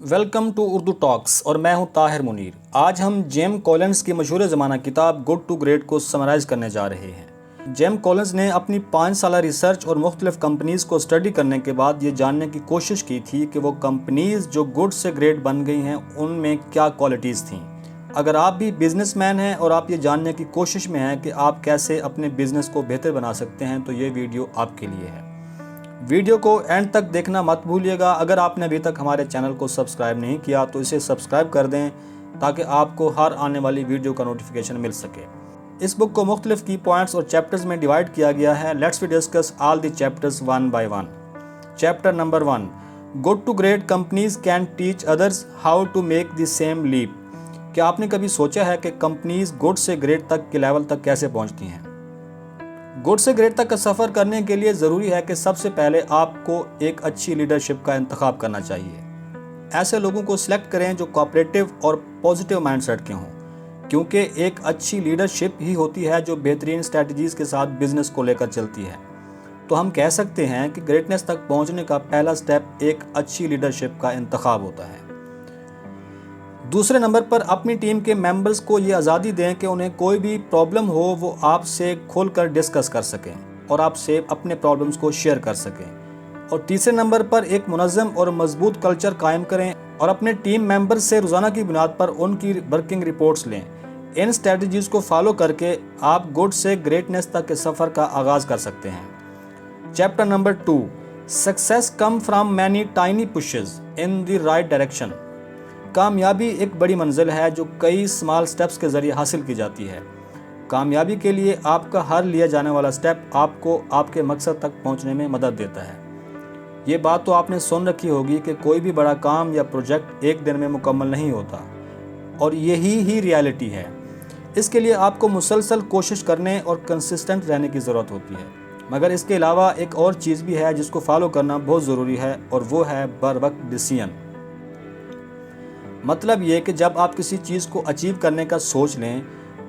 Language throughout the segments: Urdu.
ویلکم ٹو اردو ٹاکس اور میں ہوں طاہر منیر۔ آج ہم جیم کولنز کی مشہور زمانہ کتاب گڈ ٹو گریٹ کو سمرائز کرنے جا رہے ہیں۔ جیم کولنز نے اپنی 5 سالہ ریسرچ اور مختلف کمپنیز کو اسٹڈی کرنے کے بعد یہ جاننے کی کوشش کی تھی کہ وہ کمپنیز جو گڈ سے گریٹ بن گئی ہیں ان میں کیا کوالٹیز تھیں۔ اگر آپ بھی بزنس مین ہیں اور آپ یہ جاننے کی کوشش میں ہیں کہ آپ کیسے اپنے بزنس کو بہتر بنا سکتے ہیں تو یہ ویڈیو آپ کے لیے ہے۔ ویڈیو کو اینڈ تک دیکھنا مت بھولیے گا۔ اگر آپ نے ابھی تک ہمارے چینل کو سبسکرائب نہیں کیا تو اسے سبسکرائب کر دیں تاکہ آپ کو ہر آنے والی ویڈیو کا نوٹیفیکیشن مل سکے۔ اس بک کو مختلف کی پوائنٹس اور چیپٹرز میں ڈیوائیڈ کیا گیا ہے۔ Let's we discuss all the chapters one by one. Chapter number 1، good to great companies can teach others how to make the same leap. کیا آپ نے کبھی سوچا ہے کہ کمپنیز گڈ سے گریٹ تک کے لیول تک کیسے پہنچتی ہیں؟ گڈ سے گریٹ تک کا سفر کرنے کے لیے ضروری ہے کہ سب سے پہلے آپ کو ایک اچھی لیڈرشپ کا انتخاب کرنا چاہیے۔ ایسے لوگوں کو سلیکٹ کریں جو کوآپریٹو اور پازیٹیو مائنڈ سیٹ کے ہوں، کیونکہ ایک اچھی لیڈرشپ ہی ہوتی ہے جو بہترین اسٹریٹجیز کے ساتھ بزنس کو لے کر چلتی ہے۔ تو ہم کہہ سکتے ہیں کہ گریٹنس تک پہنچنے کا پہلا سٹیپ ایک اچھی لیڈرشپ کا انتخاب ہوتا ہے۔ دوسرے نمبر پر اپنی ٹیم کے ممبرز کو یہ آزادی دیں کہ انہیں کوئی بھی پرابلم ہو وہ آپ سے کھول کر ڈسکس کر سکیں اور آپ سے اپنے پرابلمز کو شیئر کر سکیں۔ اور تیسرے نمبر پر ایک منظم اور مضبوط کلچر قائم کریں اور اپنے ٹیم ممبرز سے روزانہ کی بنیاد پر ان کی ورکنگ رپورٹس لیں۔ ان اسٹریٹجیز کو فالو کر کے آپ گڈ سے گریٹنس تک کے سفر کا آغاز کر سکتے ہیں۔ Chapter number 2، success come from many tiny pushes in the right direction. کامیابی ایک بڑی منزل ہے جو کئی اسمال سٹیپس کے ذریعے حاصل کی جاتی ہے۔ کامیابی کے لیے آپ کا ہر لیا جانے والا سٹیپ آپ کو آپ کے مقصد تک پہنچنے میں مدد دیتا ہے۔ یہ بات تو آپ نے سن رکھی ہوگی کہ کوئی بھی بڑا کام یا پروجیکٹ ایک دن میں مکمل نہیں ہوتا، اور یہی ریالٹی ہے۔ اس کے لیے آپ کو مسلسل کوشش کرنے اور کنسسٹنٹ رہنے کی ضرورت ہوتی ہے، مگر اس کے علاوہ ایک اور چیز بھی ہے جس کو فالو کرنا بہت ضروری ہے، اور وہ ہے بر وقت ڈیسیژن۔ مطلب یہ کہ جب آپ کسی چیز کو اچیو کرنے کا سوچ لیں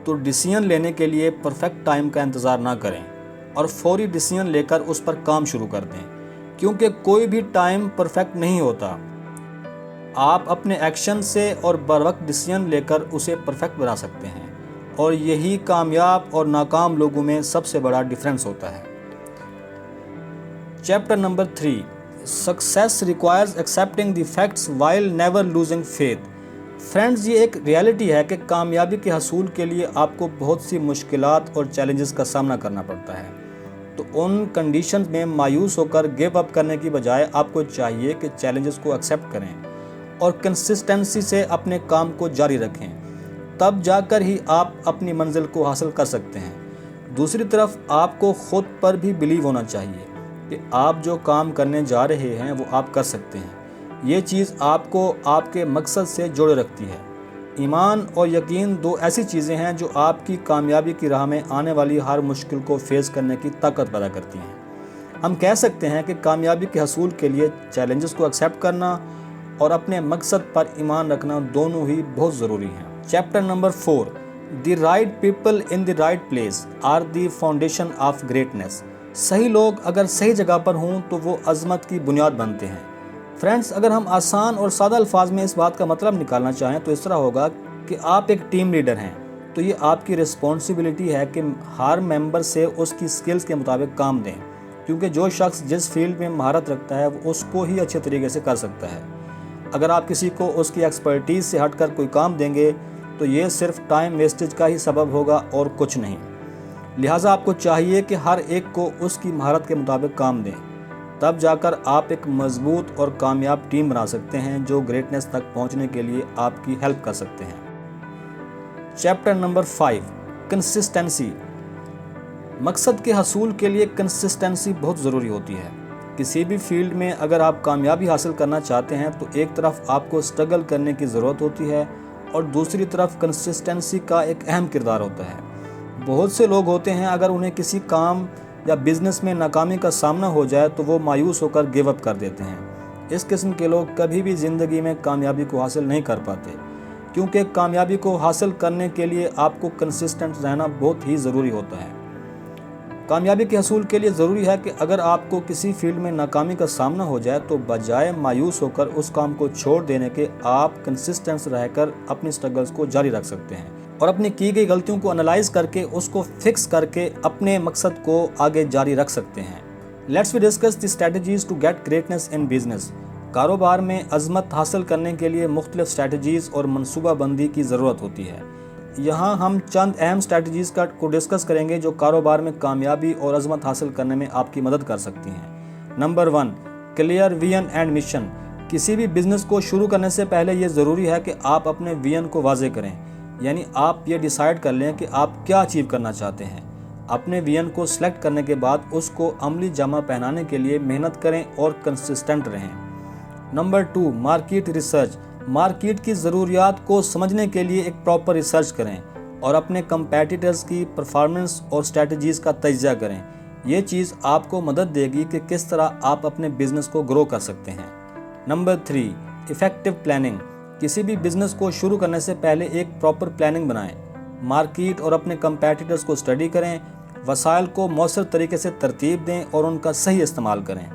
تو ڈیسیژن لینے کے لیے پرفیکٹ ٹائم کا انتظار نہ کریں اور فوری ڈیسیژن لے کر اس پر کام شروع کر دیں، کیونکہ کوئی بھی ٹائم پرفیکٹ نہیں ہوتا۔ آپ اپنے ایکشن سے اور بر وقت ڈیسیژن لے کر اسے پرفیکٹ بنا سکتے ہیں، اور یہی کامیاب اور ناکام لوگوں میں سب سے بڑا ڈیفرنس ہوتا ہے۔ Chapter number 3، success requires accepting the facts while never losing faith. Friends, یہ ایک ریالٹی ہے کہ کامیابی کے حصول کے لیے آپ کو بہت سی مشکلات اور چیلنجز کا سامنا کرنا پڑتا ہے۔ تو ان کنڈیشنز میں مایوس ہو کر گیو اپ کرنے کی بجائے آپ کو چاہیے کہ چیلنجز کو ایکسیپٹ کریں اور کنسسٹنسی سے اپنے کام کو جاری رکھیں۔ تب جا کر ہی آپ اپنی منزل کو حاصل کر سکتے ہیں۔ دوسری طرف آپ کو خود پر بھی بلیو ہونا چاہیے کہ آپ جو کام کرنے جا رہے ہیں وہ آپ کر سکتے ہیں۔ یہ چیز آپ کو آپ کے مقصد سے جوڑے رکھتی ہے۔ ایمان اور یقین 2 ایسی چیزیں ہیں جو آپ کی کامیابی کی راہ میں آنے والی ہر مشکل کو فیس کرنے کی طاقت پیدا کرتی ہیں۔ ہم کہہ سکتے ہیں کہ کامیابی کے حصول کے لیے چیلنجز کو ایکسیپٹ کرنا اور اپنے مقصد پر ایمان رکھنا دونوں ہی بہت ضروری ہیں۔ Chapter number 4، the right people in the right place are the foundation of greatness. صحیح لوگ اگر صحیح جگہ پر ہوں تو وہ عظمت کی بنیاد بنتے ہیں۔ فرینڈز، اگر ہم آسان اور سادہ الفاظ میں اس بات کا مطلب نکالنا چاہیں تو اس طرح ہوگا کہ آپ ایک ٹیم لیڈر ہیں تو یہ آپ کی رسپانسبلٹی ہے کہ ہر ممبر سے اس کی سکلز کے مطابق کام دیں، کیونکہ جو شخص جس فیلڈ میں مہارت رکھتا ہے وہ اس کو ہی اچھے طریقے سے کر سکتا ہے۔ اگر آپ کسی کو اس کی ایکسپرٹیز سے ہٹ کر کوئی کام دیں گے تو یہ صرف ٹائم ویسٹیج کا ہی سبب ہوگا اور کچھ نہیں۔ لہٰذا آپ کو چاہیے کہ ہر ایک کو اس کی مہارت کے مطابق کام دیں، تب جا کر آپ ایک مضبوط اور کامیاب ٹیم بنا سکتے ہیں جو گریٹنس تک پہنچنے کے لیے آپ کی ہیلپ کر سکتے ہیں۔ Chapter number 5، consistency. مقصد کے حصول کے لیے کنسسٹنسی بہت ضروری ہوتی ہے۔ کسی بھی فیلڈ میں اگر آپ کامیابی حاصل کرنا چاہتے ہیں تو ایک طرف آپ کو سٹرگل کرنے کی ضرورت ہوتی ہے اور دوسری طرف کنسسٹنسی کا ایک اہم کردار ہوتا ہے۔ بہت سے لوگ ہوتے ہیں اگر انہیں کسی کام یا بزنس میں ناکامی کا سامنا ہو جائے تو وہ مایوس ہو کر گیو اپ کر دیتے ہیں۔ اس قسم کے لوگ کبھی بھی زندگی میں کامیابی کو حاصل نہیں کر پاتے، کیونکہ کامیابی کو حاصل کرنے کے لیے آپ کو کنسسٹنٹ رہنا بہت ہی ضروری ہوتا ہے۔ کامیابی کے حصول کے لیے ضروری ہے کہ اگر آپ کو کسی فیلڈ میں ناکامی کا سامنا ہو جائے تو بجائے مایوس ہو کر اس کام کو چھوڑ دینے کے آپ کنسسٹنٹ رہ کر اپنی سٹرگلز کو جاری رکھ سکتے ہیں اور اپنی کی گئی غلطیوں کو انالائز کر کے اس کو فکس کر کے اپنے مقصد کو آگے جاری رکھ سکتے ہیں۔ Let's we discuss the strategies to get greatness in business. کاروبار میں عظمت حاصل کرنے کے لیے مختلف اسٹریٹجیز اور منصوبہ بندی کی ضرورت ہوتی ہے۔ یہاں ہم چند اہم اسٹریٹجیز کو ڈسکس کریں گے جو کاروبار میں کامیابی اور عظمت حاصل کرنے میں آپ کی مدد کر سکتی ہیں۔ Number 1، clear vision and mission. کسی بھی بزنس کو شروع کرنے سے پہلے یہ ضروری ہے کہ آپ اپنے ویژن کو واضح کریں، یعنی آپ یہ ڈیسائیڈ کر لیں کہ آپ کیا اچیو کرنا چاہتے ہیں۔ اپنے ویژن کو سلیکٹ کرنے کے بعد اس کو عملی جامہ پہنانے کے لیے محنت کریں اور کنسسٹنٹ رہیں۔ Number 2، market research. مارکیٹ کی ضروریات کو سمجھنے کے لیے ایک پراپر ریسرچ کریں اور اپنے کمپیٹیٹرز کی پرفارمنس اور اسٹریٹجیز کا تجزیہ کریں۔ یہ چیز آپ کو مدد دے گی کہ کس طرح آپ اپنے بزنس کو گرو کر سکتے ہیں۔ Number 3، effective planning. کسی بھی بزنس کو شروع کرنے سے پہلے ایک پراپر پلاننگ بنائیں۔ مارکیٹ اور اپنے کمپیٹیٹرز کو اسٹڈی کریں، وسائل کو مؤثر طریقے سے ترتیب دیں اور ان کا صحیح استعمال کریں۔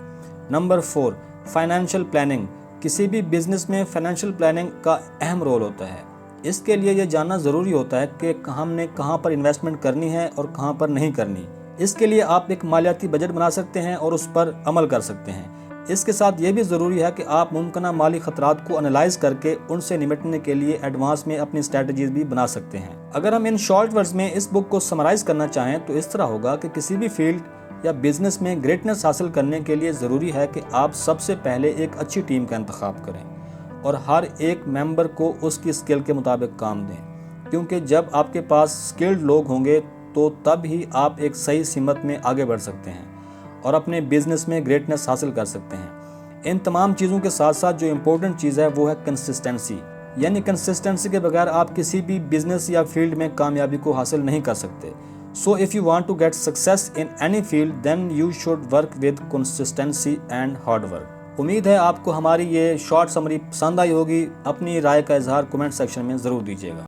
Number 4، financial planning. کسی بھی بزنس میں فائنینشیل پلاننگ کا اہم رول ہوتا ہے۔ اس کے لیے یہ جاننا ضروری ہوتا ہے کہ ہم نے کہاں پر انویسٹمنٹ کرنی ہے اور کہاں پر نہیں کرنی۔ اس کے لیے آپ ایک مالیاتی بجٹ بنا سکتے ہیں اور اس پر عمل کر سکتے ہیں۔ اس کے ساتھ یہ بھی ضروری ہے کہ آپ ممکنہ مالی خطرات کو انالائز کر کے ان سے نمٹنے کے لیے ایڈوانس میں اپنی اسٹریٹجیز بھی بنا سکتے ہیں۔ اگر ہم ان شارٹ ورڈز میں اس بک کو سمرائز کرنا چاہیں تو اس طرح ہوگا کہ کسی بھی فیلڈ یا بزنس میں گریٹنس حاصل کرنے کے لیے ضروری ہے کہ آپ سب سے پہلے ایک اچھی ٹیم کا انتخاب کریں اور ہر ایک ممبر کو اس کی اسکل کے مطابق کام دیں، کیونکہ جب آپ کے پاس اسکلڈ لوگ ہوں گے تو تب ہی آپ ایک صحیح سمت میں آگے بڑھ سکتے ہیں اور اپنے بزنس میں گریٹنس حاصل کر سکتے ہیں۔ ان تمام چیزوں کے ساتھ ساتھ جو امپورٹنٹ چیز ہے وہ ہے کنسسٹنسی، یعنی کنسسٹنسی کے بغیر آپ کسی بھی بزنس یا فیلڈ میں کامیابی کو حاصل نہیں کر سکتے۔ So if you want to get success in any field, then you should work with consistency and hard work. امید ہے آپ کو ہماری یہ شارٹ سمری پسند آئی ہوگی۔ اپنی رائے کا اظہار کمنٹ سیکشن میں ضرور دیجیے گا۔